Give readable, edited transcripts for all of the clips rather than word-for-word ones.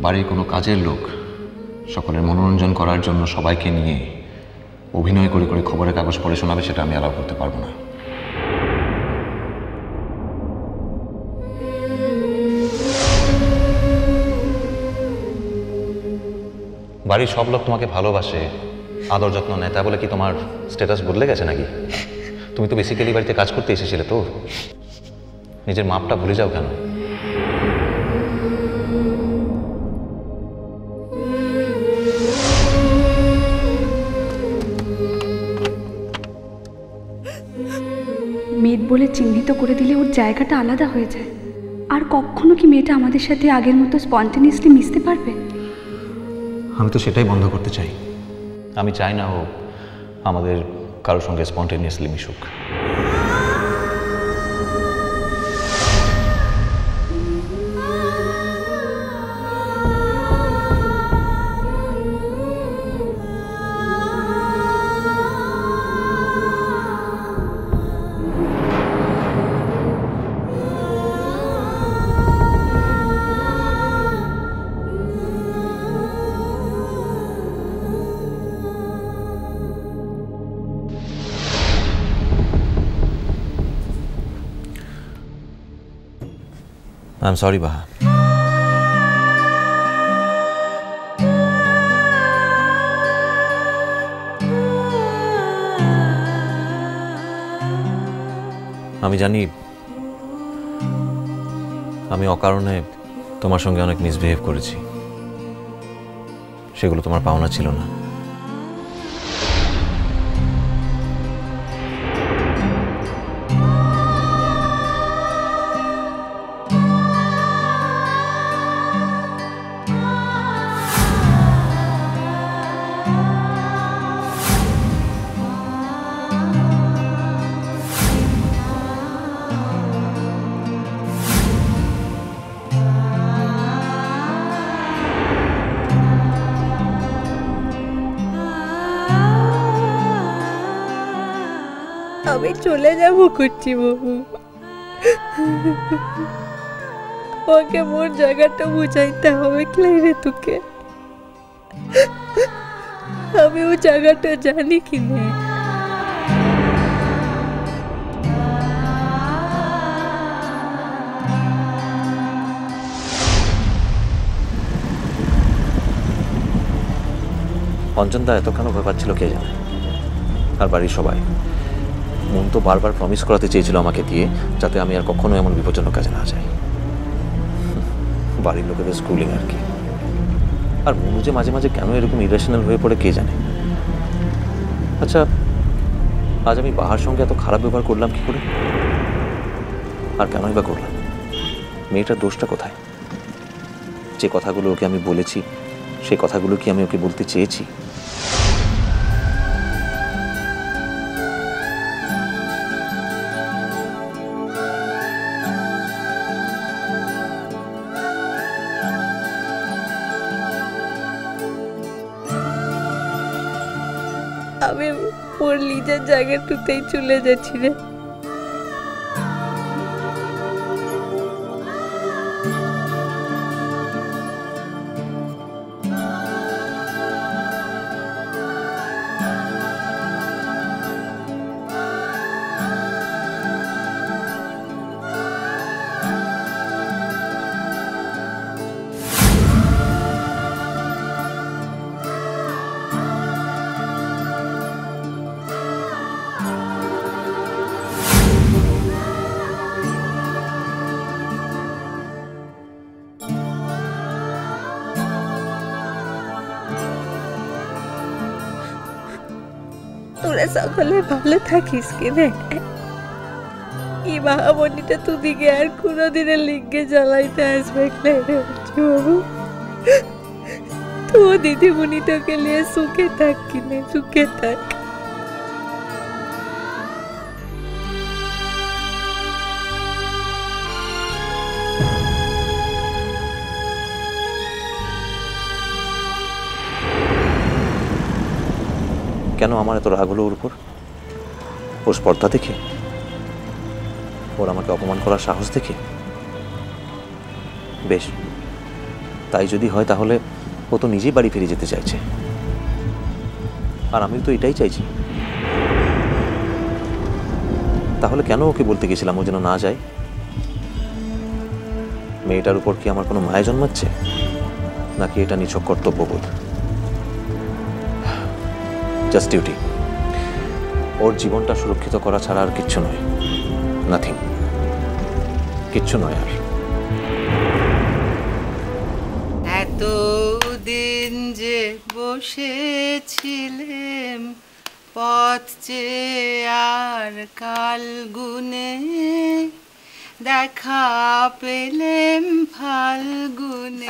বাড়ির কোনো কাজের লোক সকলের মনোরঞ্জন করার জন্য সবাইকে নিয়ে অভিনয় করে করে খবরের কাগজ পড়ে শোনাবে, সেটা আমি অ্যালাউ করতে পারবো না। বাড়ির সব লোক তোমাকে ভালোবাসে, আদর যত্ন নেয়, তা বলে কি তোমার স্ট্যাটাস বদলে গেছে নাকি? তুমি তো বেসিক্যালি বাড়িতে কাজ করতে এসেছিলে, তো নিজের মাপটা ভুলে যাও কেন? মেদ বলে চিহ্নিত করে দিলে ওর জায়গাটা আলাদা হয়ে যায়। আর কখনো কি মেয়েটা আমাদের সাথে আগের মতো স্পন্টেনিয়াসলি মিশতে পারবে? আমি তো সেটাই বন্ধ করতে চাই। আমি চাই না ও আমাদের কারোর সঙ্গে spontaneously Mishuk. I'm sorry, Baha. আমি জানি আমি অকারণে তোমার সঙ্গে অনেক মিসবিহেভ করেছি, সেগুলো তোমার পাওনা ছিল না। আমি চলে যাব করছি বাবু, ওকে মোর জায়গাটা বুঝাইতে হবে ক্লাইরে তোকে। আমি ও জায়গাটা জানি কি না। অঞ্জন দা এতক্ষণ ভয় পাচ্ছিল কে জানে, আর বাড়ির সবাই। মন তো বারবার প্রমিস করাতে চেয়েছিল আমাকে দিয়ে, যাতে আমি আর কখনো এমন বিপজ্জনক কাজে না যাই। বাড়ির লোকেদের স্কুলিং আর কি। আর মনু যে মাঝে মাঝে কেন এরকম ইরেশনাল হয়ে পড়ে কে জানে। আচ্ছা, আজ আমি বাহার সঙ্গে এত খারাপ ব্যবহার করলাম কি করে? আর কেনই বা করলাম? মেয়েটার দোষটা কোথায়? যে কথাগুলো ওকে আমি বলেছি, সেই কথাগুলো কি আমি ওকে বলতে চেয়েছি? আমি ওর নিজের জায়গাটুতেই চলে যাচ্ছি রে। তোরা সকলে ভালো থাকিস কিনে। এই মহামণিটা তুদিকে আর কোনোদিনের লিঙ্গে জ্বালাইতে আসবে বাবু। তো দিদিমণি তোকে নিয়ে সুখে থাক কিনে, সুখে থাক। কেন আমার এত রাগ হলো ওর উপর? ওর স্পর্ধা দেখে, ওর আমাকে অপমান করার সাহস দেখে? বেশ, তাই যদি হয় তাহলে ও তো নিজেই বাড়ি ফিরে যেতে চাইছে, আর আমিও তো এটাই চাইছি। তাহলে কেন ওকে বলতে গেছিলাম ও যেন না যায়? মেয়েটার উপর কি আমার কোনো মায়া জন্মাচ্ছে, নাকি এটা নিছক কর্তব্যবোধ? Just duty. ওর জীবনটা সুরক্ষিত করা ছাড়া আর কিচ্ছু নয়। নাথিং, কিচ্ছু নয় আর। এতদিন যে বসেছিলেম পথ চেয়ে আর কাল গুনে, দেখা পেলেম ফাল্গুনে।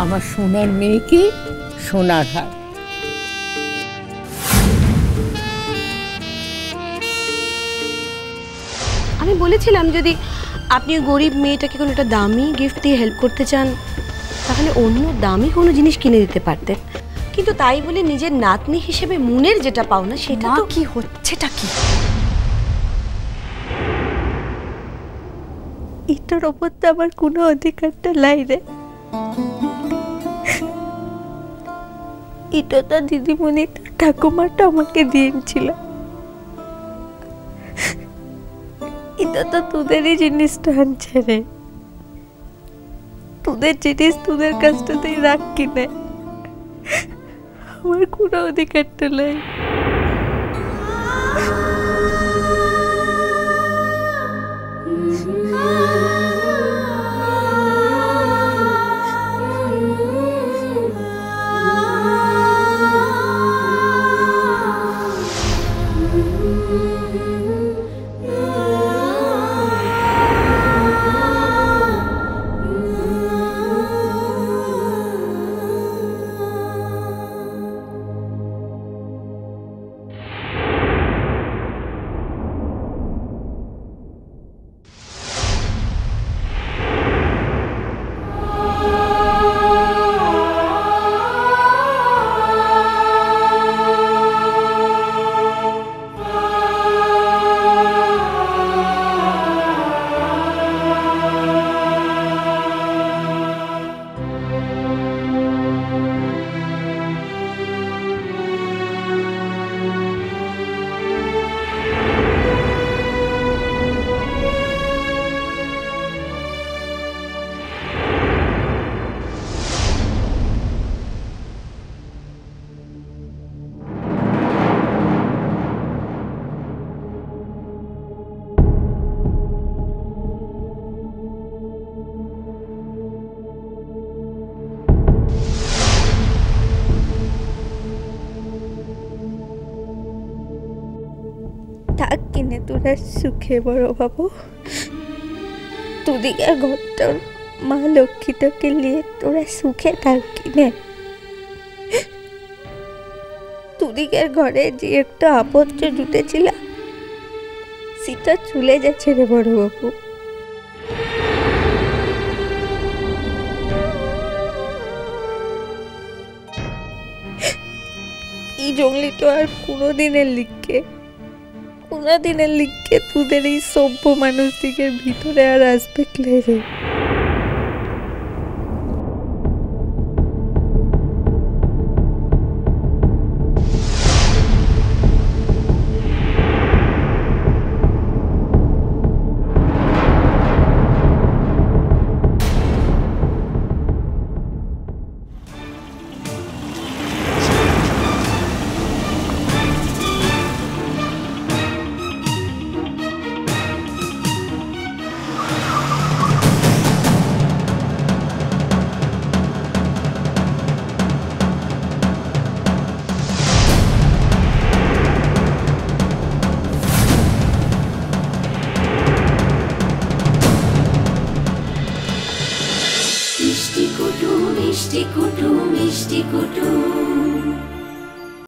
আমার সোনার মেয়েকে সোনার হার। আমি বলেছিলাম যদি আপনি গরিব মেয়েটাকে কোনো একটা দামি গিফট দিয়ে হেল্প করতে চান তাহলে অন্য দামি কোনো জিনিস কিনে দিতে পারতেন, কিন্তু তাই বলে নিজের নাতনি হিসেবে মুনের যেটা পাওনা সেটা তো কি হচ্ছেটা কি? এটার ওপর তো আমার কোনো অধিকারটা নাই রে। এটা তো দিদিমণি তো ঠাকুমাটা আমাকে দিয়েছিল। এটা তো তোদেরই জিনিসটা আনছে রে। তোদের জিনিস তোদের কাছটাতেই রাখ কিনে, আমার কোনো অধিকারটা নাই। থাক কিনে তোরা সুখে বড় বাবু। তোদিকে ঘরটার মা লক্ষ্মীটাকে নিয়ে তোরা সুখে থাক কিনে। তোদিকের ঘরে যে একটা আপত্তি জুটেছিল সেটা চলে যাচ্ছে রে বড় বাবু। এই জঙ্গলি তো আর কোনোদিনের লিখকে তোদের এই সভ্য মানুষ দিকের ভিতরে আর আসবে রে। মিষ্টি কুটুম